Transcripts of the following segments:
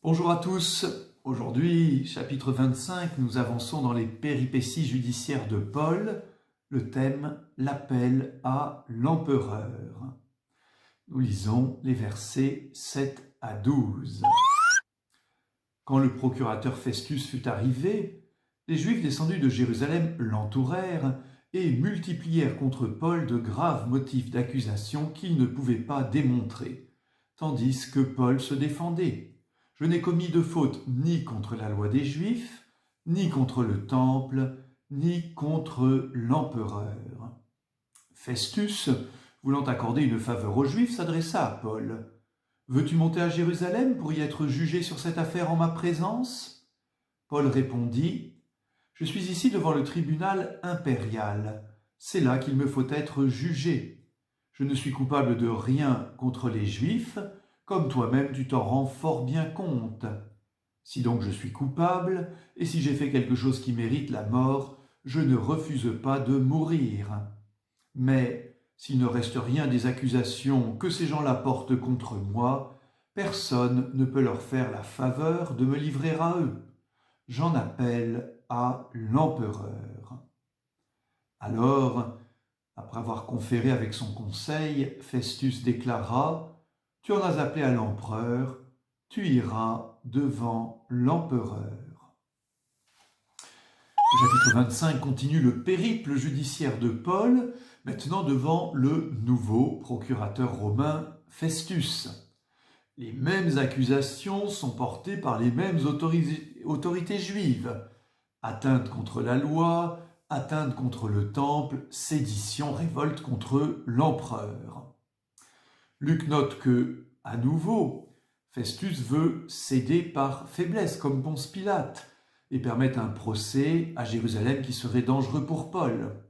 Bonjour à tous. Aujourd'hui, chapitre 25, nous avançons dans les péripéties judiciaires de Paul, le thème « L'appel à l'empereur ». Nous lisons les versets 7 à 12. Quand le procurateur Festus fut arrivé, les Juifs descendus de Jérusalem l'entourèrent et multiplièrent contre Paul de graves motifs d'accusation qu'il ne pouvait pas démontrer, tandis que Paul se défendait. Je n'ai commis de faute ni contre la loi des Juifs, ni contre le temple, ni contre l'empereur. Festus, voulant accorder une faveur aux Juifs, s'adressa à Paul. « Veux-tu monter à Jérusalem pour y être jugé sur cette affaire en ma présence ?» Paul répondit « Je suis ici devant le tribunal impérial. C'est là qu'il me faut être jugé. Je ne suis coupable de rien contre les Juifs, comme toi-même tu t'en rends fort bien compte. Si donc je suis coupable, et si j'ai fait quelque chose qui mérite la mort, je ne refuse pas de mourir. Mais s'il ne reste rien des accusations que ces gens-là portent contre moi, personne ne peut leur faire la faveur de me livrer à eux. J'en appelle à l'empereur. » Alors, après avoir conféré avec son conseil, Festus déclara « Tu en as appelé à l'empereur, tu iras devant l'empereur. » Le chapitre 25 continue le périple judiciaire de Paul, maintenant devant le nouveau procurateur romain Festus. Les mêmes accusations sont portées par les mêmes autorités juives. Atteinte contre la loi, atteinte contre le temple, sédition, révolte contre l'empereur. Luc note que, à nouveau, Festus veut céder par faiblesse, comme Ponce Pilate, et permettre un procès à Jérusalem qui serait dangereux pour Paul.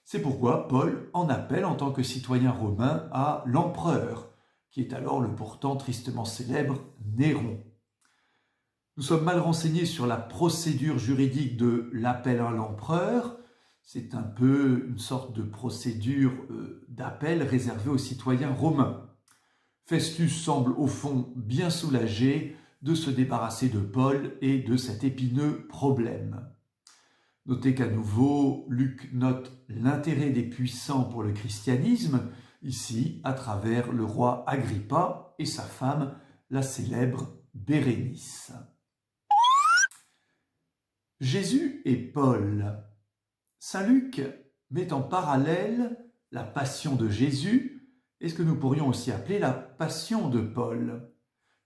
C'est pourquoi Paul en appelle en tant que citoyen romain à l'empereur, qui est alors le pourtant tristement célèbre Néron. Nous sommes mal renseignés sur la procédure juridique de l'appel à l'empereur. C'est un peu une sorte de procédure d'appel réservée aux citoyens romains. Festus semble au fond bien soulagé de se débarrasser de Paul et de cet épineux problème. Notez qu'à nouveau, Luc note l'intérêt des puissants pour le christianisme, ici à travers le roi Agrippa et sa femme, la célèbre Bérénice. Jésus et Paul. Saint Luc met en parallèle la passion de Jésus et ce que nous pourrions aussi appeler la passion de Paul.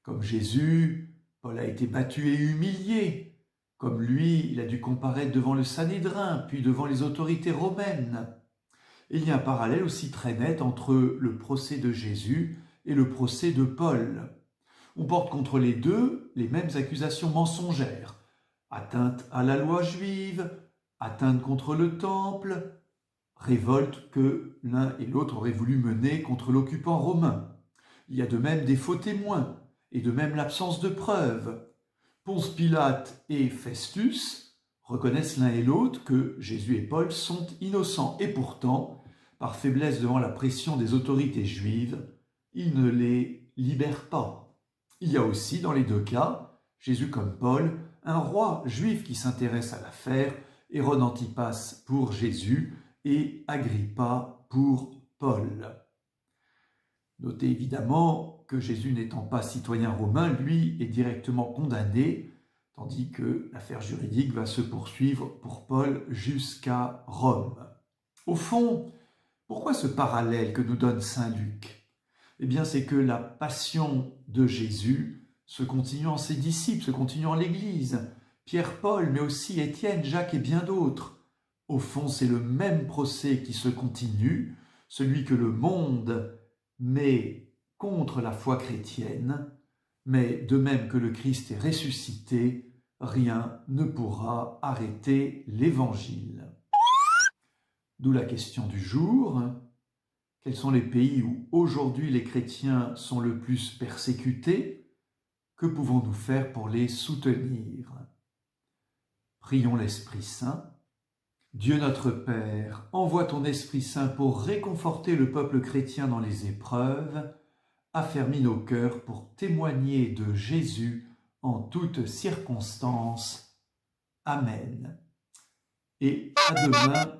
Comme Jésus, Paul a été battu et humilié. Comme lui, il a dû comparaître devant le Sanhédrin, puis devant les autorités romaines. Et il y a un parallèle aussi très net entre le procès de Jésus et le procès de Paul. On porte contre les deux les mêmes accusations mensongères. Atteinte à la loi juive, atteinte contre le temple, révolte que l'un et l'autre auraient voulu mener contre l'occupant romain. Il y a de même des faux témoins, et de même l'absence de preuves. Ponce Pilate et Festus reconnaissent l'un et l'autre que Jésus et Paul sont innocents, et pourtant, par faiblesse devant la pression des autorités juives, ils ne les libèrent pas. Il y a aussi, dans les deux cas, Jésus comme Paul, un roi juif qui s'intéresse à l'affaire, Hérode Antipas pour Jésus et Agrippa pour Paul. Notez évidemment que Jésus n'étant pas citoyen romain, lui est directement condamné, tandis que l'affaire juridique va se poursuivre pour Paul jusqu'à Rome. Au fond, pourquoi ce parallèle que nous donne saint Luc ? Eh bien, c'est que la passion de Jésus se continue en ses disciples, se continue en l'Église. Pierre, Paul, mais aussi Étienne, Jacques et bien d'autres. Au fond, c'est le même procès qui se continue, celui que le monde met contre la foi chrétienne, mais de même que le Christ est ressuscité, rien ne pourra arrêter l'Évangile. D'où la question du jour. Quels sont les pays où aujourd'hui les chrétiens sont le plus persécutés ? Que pouvons-nous faire pour les soutenir ? Prions l'Esprit Saint. Dieu notre Père, envoie ton Esprit Saint pour réconforter le peuple chrétien dans les épreuves, affermis nos cœurs pour témoigner de Jésus en toutes circonstances. Amen. Et à demain